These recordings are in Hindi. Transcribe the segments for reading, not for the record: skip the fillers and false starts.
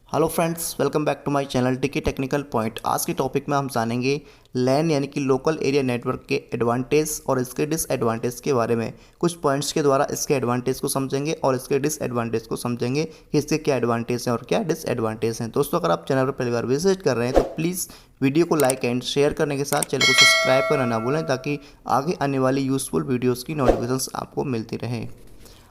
Hello friends, welcome back to my channel Tiki Technical Point. आज के टॉपिक में हम जानेंगे लैन यानी कि लोकल एरिया नेटवर्क के एडवांटेज और इसके डिसएडवांटेज के बारे में। कुछ पॉइंट्स के द्वारा इसके एडवांटेज को समझेंगे और इसके डिसएडवांटेज को समझेंगे कि इसके क्या एडवांटेज हैं और क्या डिसएडवांटेज हैं। दोस्तों, अगर आप चैनल पर पहली बार विजिट कर रहे हैं तो प्लीज़ वीडियो को लाइक एंड शेयर करने के साथ चैनल को सब्सक्राइब करना ना भूलें, ताकि आगे आने वाली यूज़फुल वीडियोज़ की नोटिफिकेशन आपको मिलती रहे।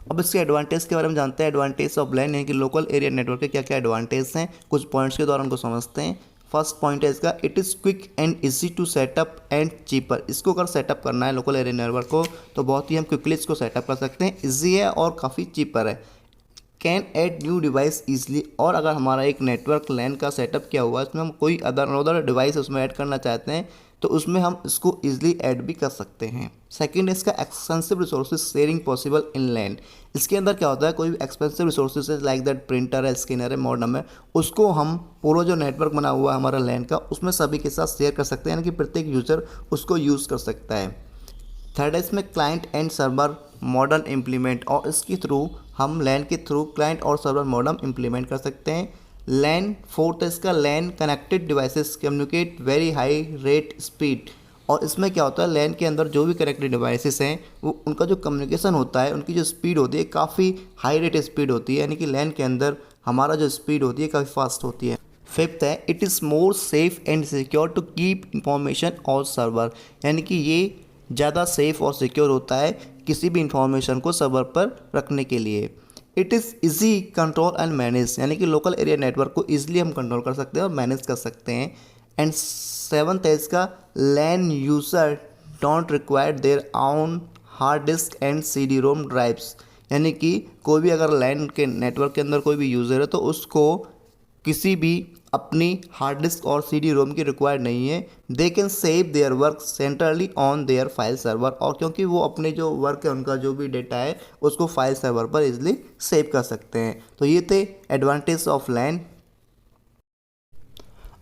अब इसके एडवांटेज के बारे में जानते हैं। एडवांटेज ऑफ लैन यानी कि लोकल एरिया नेटवर्क के क्या क्या एडवांटेज हैं, कुछ पॉइंट्स के द्वारा उनको समझते हैं। फर्स्ट पॉइंट है इसका, it is quick and easy to setup and cheaper. इसको अगर सेटअप करना है लोकल एरिया नेटवर्क को तो बहुत ही हम क्विकली इसको सेटअप कर सकते हैं। इजी है और काफ़ी चीपर है। Can add new device easily, और अगर हमारा एक नेटवर्क लैन का सेटअप किया हुआ है उसमें हम कोई अदर डिवाइस उसमें ऐड करना चाहते हैं तो उसमें हम इसको ईजिली ऐड भी कर सकते हैं। सेकंड, इसका expensive resources sharing possible in LAN. इसके अंदर क्या होता है, कोई भी एक्सपेंसिव रिसोर्सेज है लाइक दैट प्रिंटर है, स्कैनर है, मॉडेम है, उसको हम पूरा जो नेटवर्क बना हुआ है हमारा लैन का उसमें सभी के साथ शेयर कर सकते हैं, यानी कि प्रत्येक यूज़र उसको यूज़ कर सकता है। थर्ड है इसमें client and server modern implement, और इसके थ्रू हम लैन के थ्रू क्लाइंट और सर्वर मॉडर्न इम्प्लीमेंट कर सकते हैं। लैन फोर्थ है इसका, LAN connected devices communicate very high rate speed, और इसमें क्या होता है लैन के अंदर जो भी कनेक्टेड डिवाइसेस हैं वो उनका जो कम्युनिकेशन होता है उनकी जो स्पीड होती है काफ़ी हाई रेट स्पीड होती है, यानी कि लैन के अंदर हमारा जो स्पीड होती है काफ़ी फास्ट होती है। फिफ्थ है, it is more safe and secure to keep information और सर्वर, यानी कि ये ज़्यादा सेफ और सिक्योर होता है किसी भी इंफॉर्मेशन को सर्वर पर रखने के लिए। It is easy control and manage, यानी कि लोकल एरिया नेटवर्क को ईजिली हम कंट्रोल कर सकते हैं और मैनेज कर सकते हैं। एंड सेवन्थ है इसका, LAN user don't require their own hard disk and CD ROM drives, यानी कि कोई भी अगर लैन के नेटवर्क के अंदर कोई भी यूज़र है तो उसको किसी भी अपनी हार्ड डिस्क और CD रोम की रिक्वायर्ड नहीं है। They can save their work centrally on their file server, और क्योंकि वो अपने जो वर्क है उनका जो भी डेटा है उसको फाइल सर्वर पर इजीली सेव कर सकते हैं। तो ये थे एडवांटेज ऑफ लैन।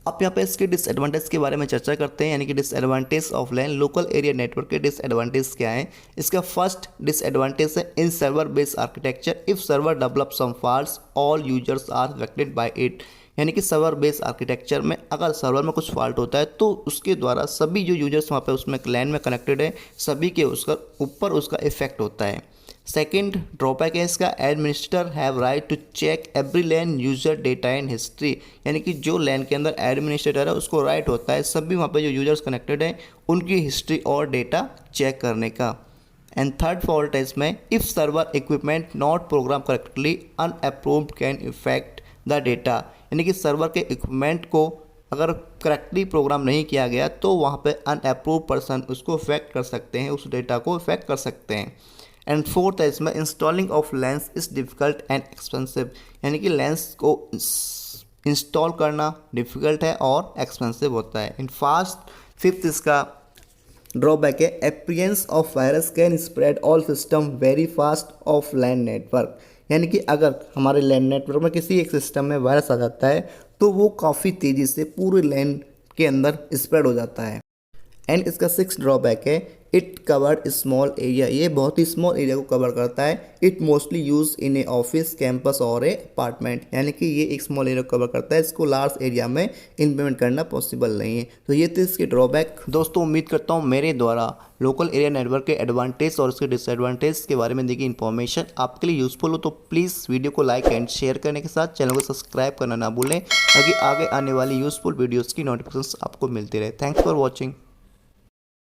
अब यहाँ पे इसके डिसएडवांटेज के बारे में चर्चा करते हैं, यानी कि disadvantage of LAN local area network के डिसएडवांटेज क्या है। इसका फर्स्ट डिसएडवांटेज है in server based architecture, if server develop some faults all users are affected by it, यानी कि सर्वर बेस्ड आर्किटेक्चर में अगर सर्वर में कुछ फॉल्ट होता है तो उसके द्वारा सभी जो यूजर्स वहाँ पे उसमें लैन में कनेक्टेड है सभी के उसका ऊपर उसका इफेक्ट होता है। सेकेंड ड्रॉबैक है इसका, administrator have right to check every LAN user data and history, यानी कि जो लैन के अंदर एडमिनिस्ट्रेटर है उसको राइट होता है सभी वहाँ पे जो यूजर्स कनेक्टेड हैं उनकी हिस्ट्री और डेटा चेक करने का। एंड थर्ड फॉल्ट है इसमें, if server equipment not program correctly unapproved can effect the data, यानी कि सर्वर के इक्विपमेंट को अगर करेक्टली प्रोग्राम नहीं किया गया तो वहाँ पे अनअप्रूव पर्सन उसको इफेक्ट कर सकते हैं, उस डेटा को इफेक्ट कर सकते हैं। एंड फोर्थ है इसमें, installing of lens is difficult and expensive, यानी कि लेंस को इंस्टॉल करना डिफ़िकल्ट है और एक्सपेंसिव होता है। इन फास्ट फिफ्थ इसका ड्रॉबैक है, appearance of virus can spread all system very fast of LAN network, यानी कि अगर हमारे लैन नेटवर्क में किसी एक सिस्टम में वायरस आ जाता है तो वो काफ़ी तेज़ी से पूरे लैन के अंदर स्प्रेड हो जाता है। एंड इसका सिक्स ड्रॉबैक है, इट कवर्ड स्मॉल एरिया, ये बहुत ही स्मॉल एरिया को कवर करता है। It mostly use in A office campus और ए अपार्टमेंट, यानी कि ये एक स्मॉल एरिया को कवर करता है, इसको लार्ज एरिया में इम्प्लीमेंट करना पॉसिबल नहीं है। तो ये थे इसके ड्रॉबैक। दोस्तों, उम्मीद करता हूँ मेरे द्वारा लोकल एरिया नेटवर्क के एडवांटेज और इसके डिसएडवांटेज के बारे में दी गई इन्फॉर्मेशन आपके लिए यूजफुल हो, तो प्लीज़ वीडियो को लाइक एंड शेयर करने के साथ चैनल को सब्सक्राइब करना ना भूलें, ताकि आगे आने वाली यूजफुल वीडियोज़ की नोटिफिकेशन आपको मिलती रहे। Thanks for watching.